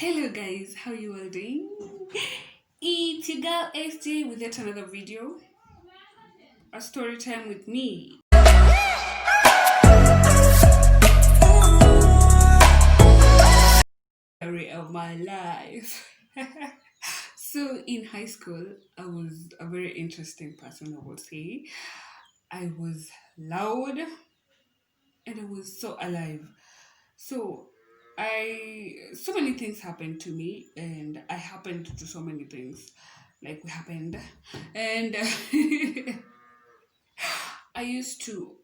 Hello guys, how you all doing? It's your girl SJ with yet another video, a story time with me. Story of my life. So in high school, I was a very interesting person, I would say. I was loud and I was so alive. So so many things happened to me, and I happened to do so many things, like we happened, and I used to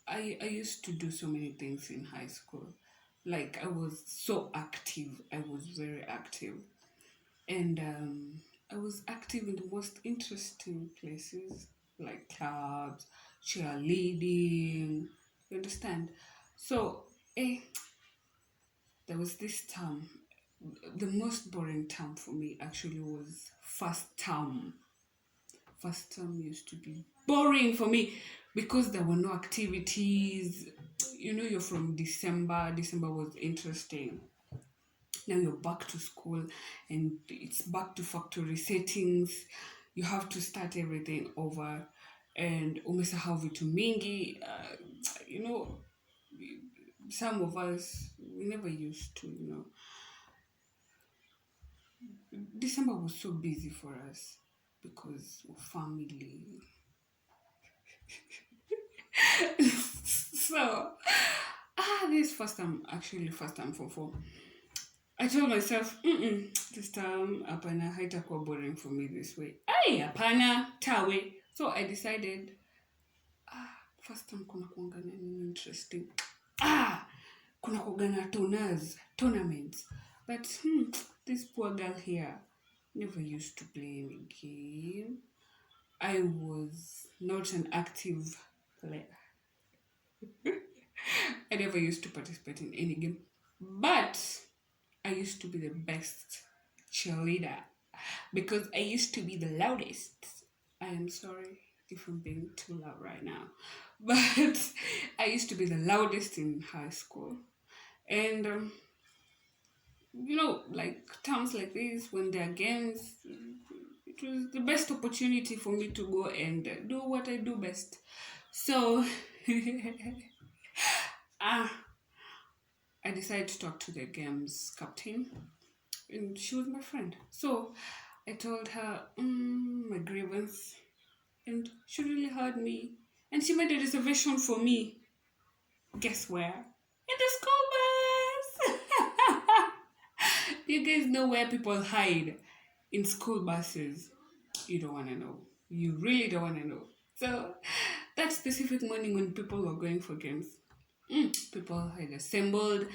I used to do so many things in high school. Like I was so active. I was very active, and I was active in the most interesting places, like clubs, cheerleading. You understand? So, eh, there was this term. The most boring term for me actually was first term. First term used to be boring for me because there were no activities. You're from December. December was interesting. Now you're back to school and it's back to factory settings. You have to start everything over. And umesahau vitu mingi. You know, some of us, we never used to. December was so busy for us because of family. So, this first time for. I told myself, this time, apana, haitakuwa boring for me this way. Ay, apana, tawe. So I decided, first time kuna kuanga na nini interesting. Kuna kuanga na tournaments. But this poor girl here never used to play any game. I was not an active player. I never used to participate in any game. But I used to be the best cheerleader because I used to be the loudest. I am sorry if I'm being too loud right now, but I used to be the loudest in high school. And like times like this, when there are games, it was the best opportunity for me to go and do what I do best. So, I decided to talk to the games captain, and she was my friend. So I told her my grievance, and she really heard me, and she made a reservation for me. Guess where? In the school bus. You guys know where people hide in school buses. You don't want to know. You really don't want to know. So that specific morning when people were going for games, people had assembled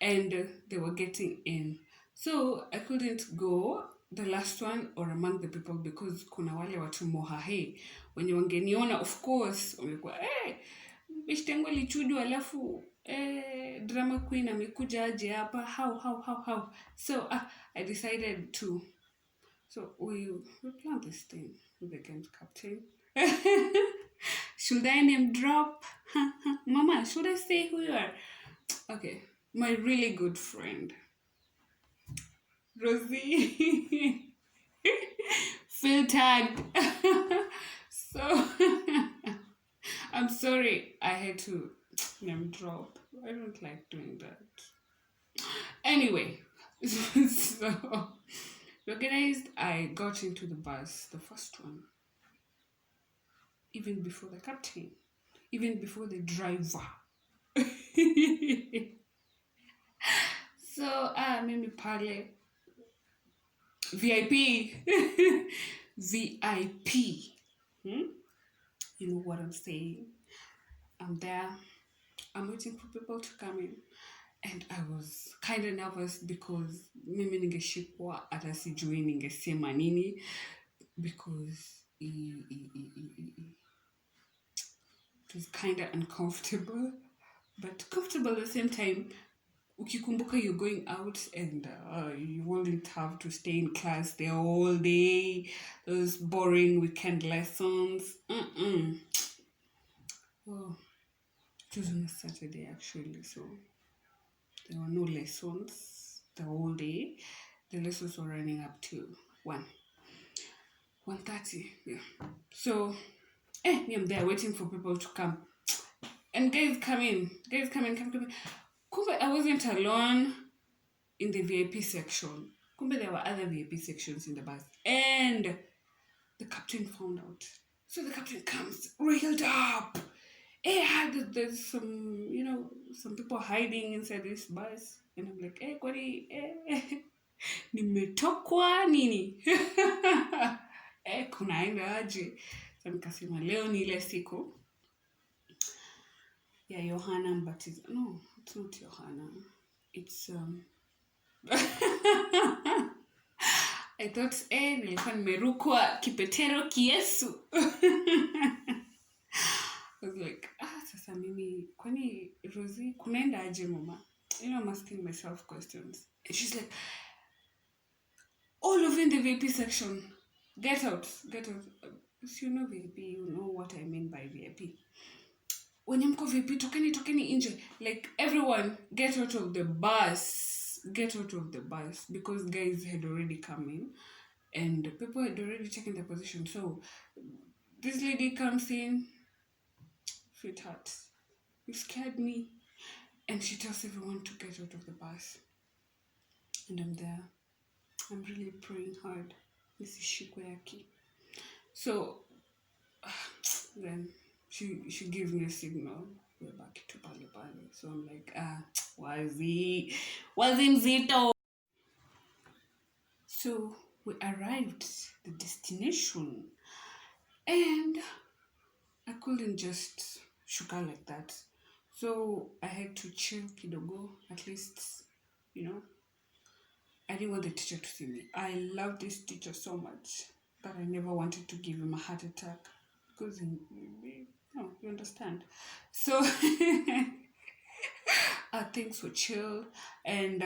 and they were getting in. So I couldn't go the last one or among the people because kuna wale watu mohahe wenye wangeniona, of course wamekuwa beshtengo lichujwa alafu drama queen amekuja aje hapa, how. So I decided to, so we planned this thing with the games captain. Should I name drop? Mama, should I say who you are? Okay, my really good friend, Rosie. Feel tagged. So, I'm sorry I had to name drop. I don't like doing that. Anyway, so organized, I got into the bus, the first one, even before the captain, even before the driver. So mimi pale VIP. VIP. You know what I'm saying? I'm there. I'm waiting for people to come in. And I was kind of nervous because mimi ningeshikwa hata sijui ningesema nini because it was kind of uncomfortable, but comfortable at the same time. Ukikumbuka you're going out and you won't have to stay in class there all day, those boring weekend lessons. Oh, it was on a Saturday actually, so there were no lessons. the whole day. The lessons were running up to 1:30. Yeah. So me, I'm there waiting for people to come. And guys come in. Guys come in, come in. Kumbe, I wasn't alone in the VIP section. Kumbe, there were other VIP sections in the bus. And the captain found out. So the captain comes reeled up. There's some, some people hiding inside this bus. And I'm like, kwani, nimetokwa nini? Kunaenda aje? So nikasema leo ni ile siku ya Yohana Mbatiza. No, it's not Yohana. It's I thought nilikuwa nimerukwa kipetero kiesu. I was like, sasa mimi kwani Rosie kunaenda aje mama? I'm asking myself questions. And she's like, all of in the VIP section, get out. If you know VIP, you know what I mean by VIP. When you mko VIP, tokeni nje. Like, everyone, get out of the bus. Because guys had already come in. And people had already taken their position. So, this lady comes in. Sweetheart, you scared me. And she tells everyone to get out of the bus. And I'm there. I'm really praying hard. This is Shikoyaki. So, then she gives me a signal. We're back to Pale. So I'm like, wazi mzito. So we arrived at the destination. And I couldn't just shuka like that. So I had to chill kidogo, at least, I didn't want the teacher to see me. I love this teacher so much that I never wanted to give him a heart attack. Because, you understand. So, things were chill. And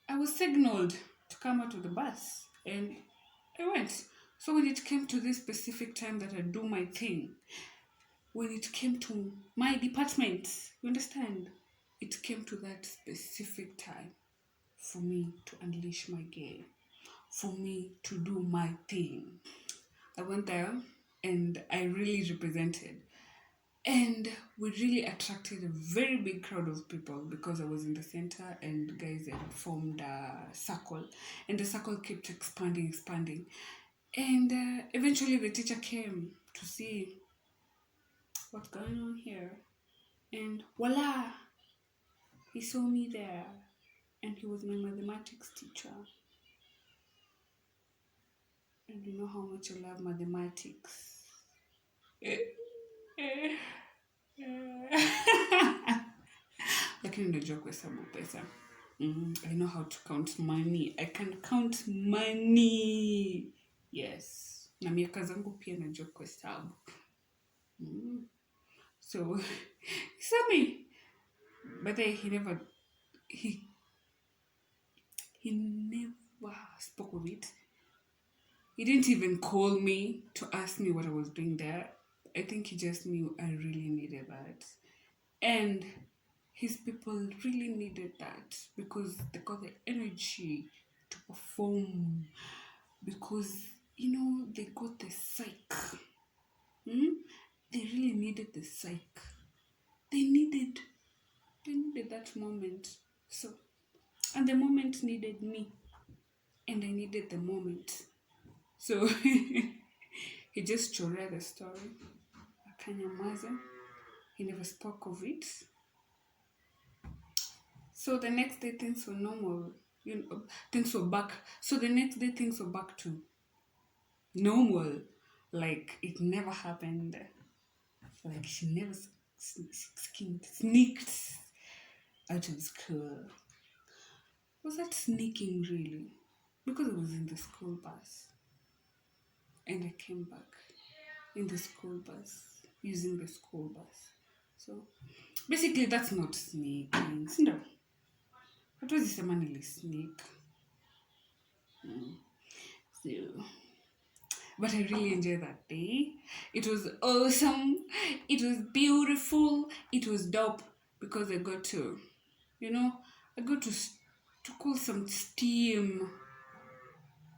I was signaled to come out of the bus. And I went. So when it came to this specific time that I do my thing, when it came to my department, you understand? It came to that specific time for me to unleash my game, for me to do my thing. I went there and I really represented. And we really attracted a very big crowd of people because I was in the center and guys had formed a circle. And the circle kept expanding. And eventually the teacher came to see what's going on here. And voila! He saw me there. And he was my mathematics teacher. And you know how much I love mathematics. Lakini unajua kuhesabu pesa. I know how to count money. I can count money. Yes. Na miaka zangu pia najua kuhesabu. So, he saw me. But then he never spoke of it. He didn't even call me to ask me what I was doing there. I think he just knew I really needed that. And his people really needed that because they got the energy to perform. Because, they got the psych. They really needed the psych. They needed that moment. So, and the moment needed me. And I needed the moment. So, he just chorea the story. Akanyamaza. He never spoke of it. So the next day things were normal. Things were back. So the next day things were back to normal. Like it never happened. Like she never sneaked out of school. Was that sneaking really? Because it was in the school bus. And I came back in the school bus, using the school bus. So basically that's not sneaking. No. What was this man sneak? So, but I really enjoyed that day. It was awesome. It was beautiful. It was dope because I got to You know, I go to cool some steam.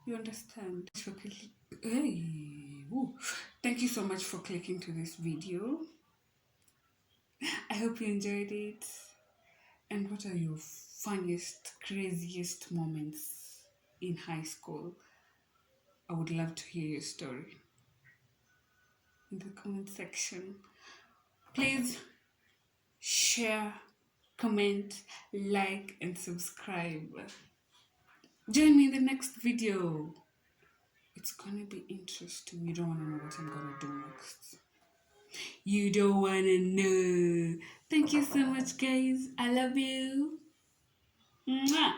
You understand? For clicking. Hey, woo. Thank you so much for clicking to this video. I hope you enjoyed it. And what are your funniest, craziest moments in high school? I would love to hear your story in the comment section. Please share, comment, like, and subscribe. Join me in the next video. It's gonna be interesting. You don't wanna know what I'm gonna do next. You don't wanna know. Thank you so much, guys. I love you. Mwah.